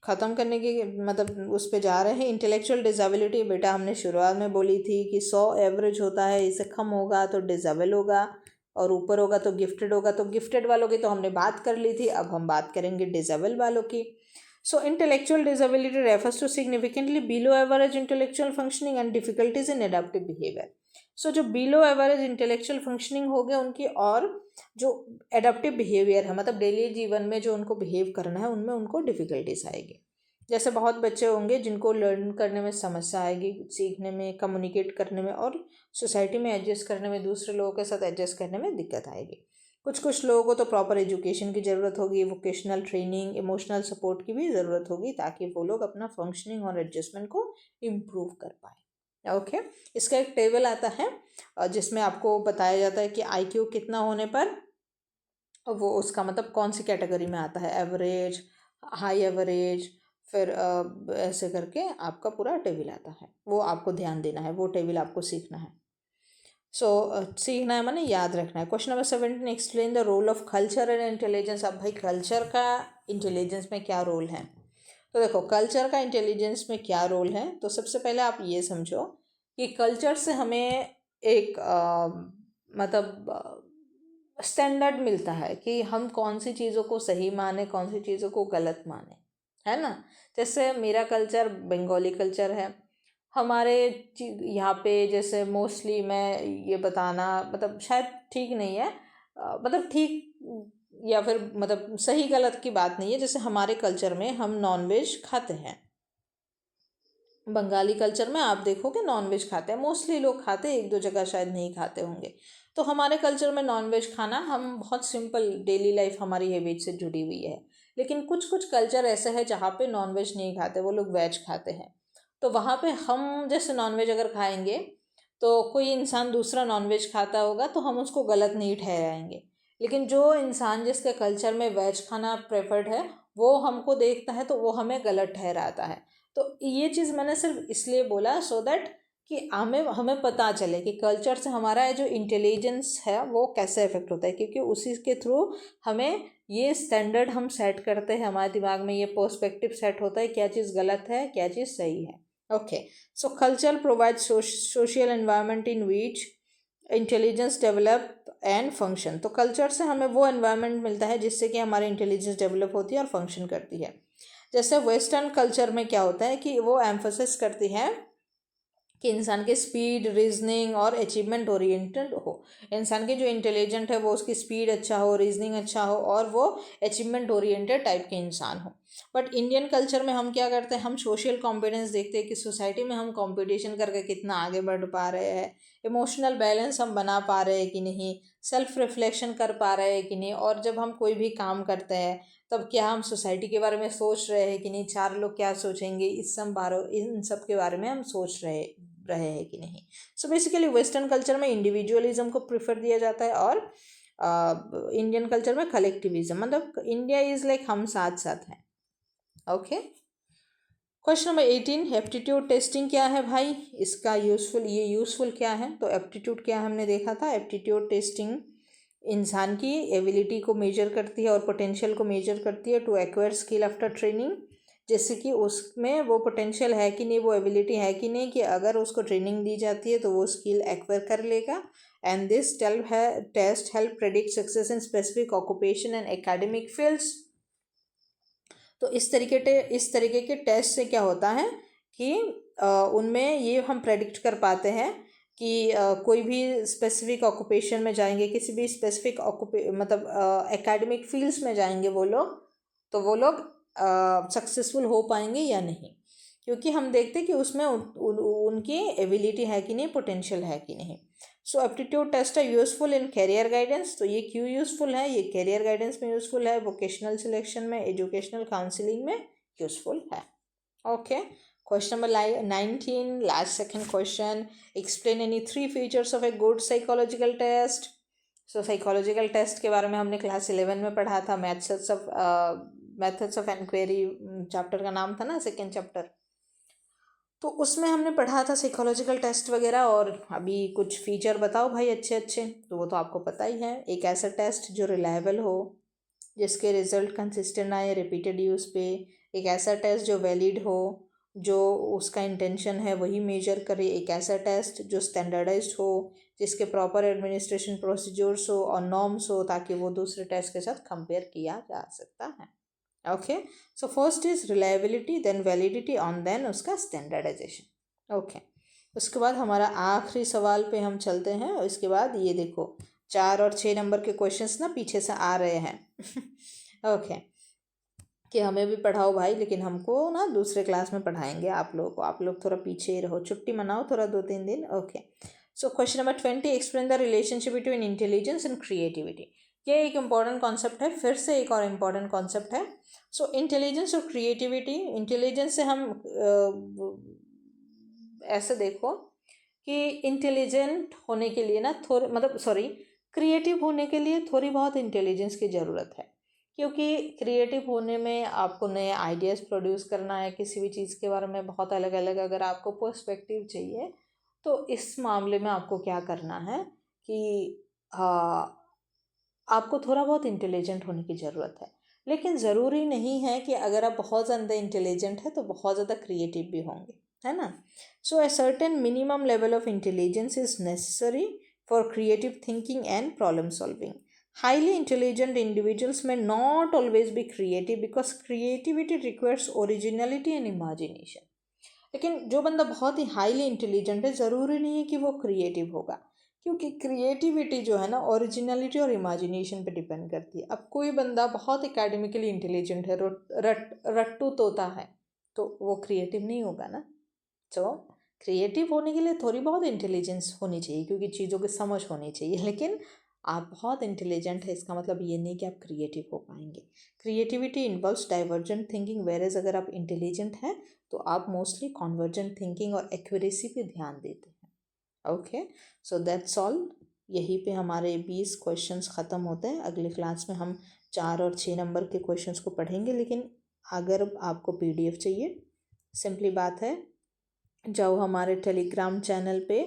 ख़त्म करने की मतलब उस पर जा रहे हैं। इंटेलेक्चुअल डिसेबिलिटी, बेटा हमने शुरुआत में बोली थी कि 100 एवरेज होता है, इससे कम होगा तो डिसेबल होगा और ऊपर होगा तो गिफ्टेड होगा। तो गिफ्टेड वालों की तो हमने बात कर ली थी, अब हम बात करेंगे डिसेबल वालों की। So intellectual disability refers to significantly below average intellectual functioning and difficulties in adaptive behaviour. So जो बिलो एवरेज इंटेलेक्चुअल फंक्शनिंग हो गया उनकी, और जो एडेप्टिव बिहेवियर है मतलब डेली जीवन में जो उनको बिहेव करना है उनमें उनको डिफ़िकल्टीज आएगी। जैसे बहुत बच्चे होंगे जिनको लर्न करने में समस्या आएगी, सीखने में, कम्युनिकेट करने में और सोसाइटी में एडजस्ट करने में, दूसरे लोगों के साथ एडजस्ट करने में दिक्कत आएगी। कुछ लोगों को तो प्रॉपर एजुकेशन की ज़रूरत होगी, वोकेशनल ट्रेनिंग, इमोशनल सपोर्ट की भी ज़रूरत होगी ताकि वो लोग अपना फंक्शनिंग और एडजस्टमेंट को इम्प्रूव कर पाए। ओके, इसका एक टेबल आता है जिसमें आपको बताया जाता है कि आईक्यू कितना होने पर वो उसका मतलब कौन सी कैटेगरी में आता है, एवरेज, हाई एवरेज, फिर ऐसे करके आपका पूरा टेबल आता है। वो आपको ध्यान देना है, वो टेबल आपको सीखना है। सीखना है माने याद रखना है। Question number 17, explain the role of culture and intelligence. अब भाई कल्चर का इंटेलिजेंस में क्या रोल है? तो देखो कल्चर का इंटेलिजेंस में क्या रोल है, तो सबसे पहले आप ये समझो कि कल्चर से हमें एक मतलब स्टैंडर्ड मिलता है कि हम कौन सी चीज़ों को सही माने, कौन सी चीज़ों को गलत माने, है ना। जैसे मेरा कल्चर बंगाली कल्चर है, हमारे यहाँ पे जैसे मोस्टली मैं ये बताना मतलब शायद ठीक नहीं है, मतलब ठीक या फिर मतलब सही गलत की बात नहीं है। जैसे हमारे कल्चर में हम नॉनवेज खाते हैं, बंगाली कल्चर में आप देखोगे नॉनवेज खाते हैं, मोस्टली लोग खाते हैं, एक दो जगह शायद नहीं खाते होंगे। तो हमारे कल्चर में नॉनवेज खाना हम बहुत सिंपल, डेली लाइफ हमारी हैबिट से जुड़ी हुई है। लेकिन कुछ कल्चर ऐसे है जहाँ पे नॉनवेज नहीं खाते, वो लोग वेज खाते हैं। तो वहाँ पे हम जैसे नॉनवेज अगर खाएंगे तो कोई इंसान दूसरा नॉनवेज खाता होगा तो हम उसको गलत नहीं ठहराएंगे। लेकिन जो इंसान जिसके कल्चर में वेज खाना प्रेफर्ड है वो हमको देखता है तो वो हमें गलत ठहराता है। तो ये चीज़ मैंने सिर्फ इसलिए बोला सो दैट कि हमें हमें पता चले कि कल्चर से हमारा जो इंटेलिजेंस है वो कैसे इफेक्ट होता है, क्योंकि उसी के थ्रू हमें ये स्टैंडर्ड हम सेट करते हैं, हमारे दिमाग में ये पर्सपेक्टिव सेट होता है क्या चीज़ गलत है क्या चीज़ सही है। Okay, so culture provide social environment in which intelligence develop and function. तो कल्चर से हमें वो एनवायरनमेंट मिलता है जिससे कि हमारी इंटेलिजेंस डेवलप होती है और फंक्शन करती है। जैसे वेस्टर्न कल्चर में क्या होता है कि वो एम्फोसिस करती है कि इंसान की स्पीड, रीजनिंग और अचीवमेंट ओरिएंटेड हो। इंसान की जो इंटेलिजेंट है वो उसकी स्पीड अच्छा हो, रीजनिंग अच्छा हो और वो अचीवमेंट ओरिएंटेड टाइप के इंसान हो। बट इंडियन कल्चर में हम क्या करते हैं, हम सोशल कॉम्पिटेंस देखते हैं कि सोसाइटी में हम कंपटीशन करके कितना आगे बढ़ पा रहे हैं, इमोशनल बैलेंस हम बना पा रहे हैं कि नहीं, सेल्फ रिफ्लेक्शन कर पा रहे हैं कि नहीं, और जब हम कोई भी काम करते हैं तब क्या हम सोसाइटी के बारे में सोच रहे हैं कि नहीं, चार लोग क्या सोचेंगे, इन सब के बारे में हम सोच रहे हैं कि नहीं। सो बेसिकली वेस्टर्न कल्चर में इंडिविजुअलिज्म को प्रेफर दिया जाता है और इंडियन कल्चर में कलेक्टिविज्म, मतलब इंडिया इज़ लाइक हम साथ साथ हैं। Okay, question number 18, aptitude testing क्या है भाई, इसका यूज़फुल क्या है। तो एप्टीट्यूड क्या हमने देखा था, एप्टीट्यूड टेस्टिंग इंसान की एबिलिटी को मेजर करती है और पोटेंशियल को मेजर करती है to acquire skill after training. जैसे कि उसमें वो पोटेंशियल है कि नहीं, वो एबिलिटी है कि नहीं, कि अगर उसको ट्रेनिंग दी जाती है तो वो स्किल एक्वायर कर लेगा। And this test help predict success in specific occupation and academic fields. तो इस तरीके के टेस्ट से क्या होता है कि उनमें ये हम प्रेडिक्ट कर पाते हैं कि कोई भी स्पेसिफिक ऑक्यूपेशन में जाएंगे, किसी भी स्पेसिफिक मतलब एकेडमिक फील्ड्स में जाएंगे वो लोग, तो वो लोग सक्सेसफुल हो पाएंगे या नहीं, क्योंकि हम देखते कि उसमें उनकी एबिलिटी है कि नहीं, पोटेंशियल है कि नहीं। सो एप्टीट्यूड टेस्ट है यूज़फुल इन कैरियर गाइडेंस। तो ये क्यों यूज़फुल है, ये कैरियर गाइडेंस में यूज़फुल है, वोकेशनल सिलेक्शन में, एजुकेशनल काउंसलिंग में यूज़फुल है। Okay, question number 19, last second question, explain any 3 features of a good psychological test. So psychological test के बारे में हमने क्लास 11 में पढ़ा था, मेथड्स ऑफ एनक्वायरी चैप्टर का नाम था ना, सेकेंड चैप्टर। तो उसमें हमने पढ़ा था साइकोलॉजिकल टेस्ट वगैरह। और अभी कुछ फीचर बताओ भाई अच्छे अच्छे, तो वो तो आपको पता ही है। एक ऐसा टेस्ट जो रिलायबल हो, जिसके रिजल्ट कंसिस्टेंट आए रिपीटेड यूज़ पे। एक ऐसा टेस्ट जो वैलिड हो, जो उसका इंटेंशन है वही मेजर करे। एक ऐसा टेस्ट जो स्टैंडर्डाइज्ड हो, जिसके प्रॉपर एडमिनिस्ट्रेशन प्रोसीजर्स हो और नॉर्म्स हो, ताकि वो दूसरे टेस्ट के साथ कंपेयर किया जा सकता है। Okay, so first is reliability, then validity, on then उसका स्टैंडर्डाइजेशन। ओके, उसके बाद हमारा आखिरी सवाल पे हम चलते हैं। और इसके बाद ये देखो 4 और 6 नंबर के क्वेश्चंस ना पीछे से आ रहे हैं ओके, कि हमें भी पढ़ाओ भाई, लेकिन हमको ना दूसरे क्लास में पढ़ाएंगे आप लोगों को। आप लोग थोड़ा पीछे ही रहो, छुट्टी मनाओ थोड़ा 2-3 दिन। Okay, so question number 20, explain the relationship between intelligence and creativity. ये एक इम्पॉर्टेंट कॉन्सेप्ट है, फिर से एक और इम्पॉर्टेंट कॉन्सेप्ट है। सो इंटेलिजेंस और क्रिएटिविटी, इंटेलिजेंस से हम ऐसे देखो कि इंटेलिजेंट होने के लिए ना क्रिएटिव होने के लिए थोड़ी बहुत इंटेलिजेंस की ज़रूरत है, क्योंकि क्रिएटिव होने में आपको नए आइडियाज़ प्रोड्यूस करना है, किसी भी चीज़ के बारे में बहुत अलग अलग अगर आपको पर्सपेक्टिव चाहिए, तो इस मामले में आपको क्या करना है कि आपको थोड़ा बहुत इंटेलिजेंट होने की ज़रूरत है। लेकिन ज़रूरी नहीं है कि अगर आप बहुत ज़्यादा इंटेलिजेंट है तो बहुत ज़्यादा क्रिएटिव भी होंगे, है ना। So a certain minimum level of intelligence is necessary for creative thinking and problem solving. Highly intelligent individuals may not always be creative because creativity requires originality and imagination. लेकिन जो बंदा बहुत ही हाईली इंटेलिजेंट है, ज़रूरी नहीं है कि वो क्रिएटिव होगा, क्योंकि क्रिएटिविटी जो है ना ओरिजिनलिटी और इमेजिनेशन पे डिपेंड करती है। अब कोई बंदा बहुत एकेडमिकली इंटेलिजेंट है, रट्टू तोता है, तो वो क्रिएटिव नहीं होगा ना। तो क्रिएटिव होने के लिए थोड़ी बहुत इंटेलिजेंस होनी चाहिए, क्योंकि चीज़ों की समझ होनी चाहिए। लेकिन आप बहुत इंटेलिजेंट है इसका मतलब ये नहीं कि आप क्रिएटिव हो पाएंगे। क्रिएटिविटी इन्वॉल्व्स डाइवर्जेंट थिंकिंग, वेरेज अगर आप इंटेलिजेंट हैं तो आप मोस्टली कॉन्वर्जेंट थिंकिंग और एक्यूरेसी पे ध्यान देते हैं। Okay, so that's all. यहीं पे हमारे 20 क्वेश्चंस ख़त्म होते हैं। अगले क्लास में हम 4 और 6 नंबर के क्वेश्चंस को पढ़ेंगे। लेकिन अगर आपको PDF चाहिए, सिंपली बात है, जाओ हमारे टेलीग्राम चैनल पे,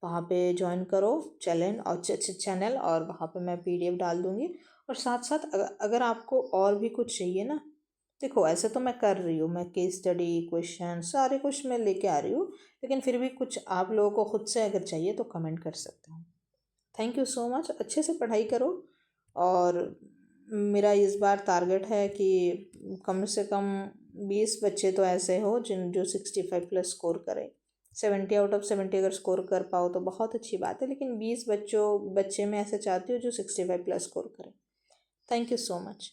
वहाँ पे ज्वाइन करो चैनल, और वहाँ पे मैं PDF डाल दूँगी। और साथ साथ अगर आपको और भी कुछ चाहिए ना, देखो ऐसे तो मैं कर रही हूँ, मैं केस स्टडी, क्वेश्चन सारे कुछ मैं लेके आ रही हूँ, लेकिन फिर भी कुछ आप लोगों को खुद से अगर चाहिए तो कमेंट कर सकते हो। थैंक यू सो मच, अच्छे से पढ़ाई करो। और मेरा इस बार टारगेट है कि कम से कम 20 बच्चे तो ऐसे हो जो 65+ स्कोर करें। 70 आउट ऑफ 70 अगर स्कोर कर पाओ तो बहुत अच्छी बात है, लेकिन 20 बच्चे में ऐसे चाहती हूँ जो 65+ स्कोर करें। Thank you so much.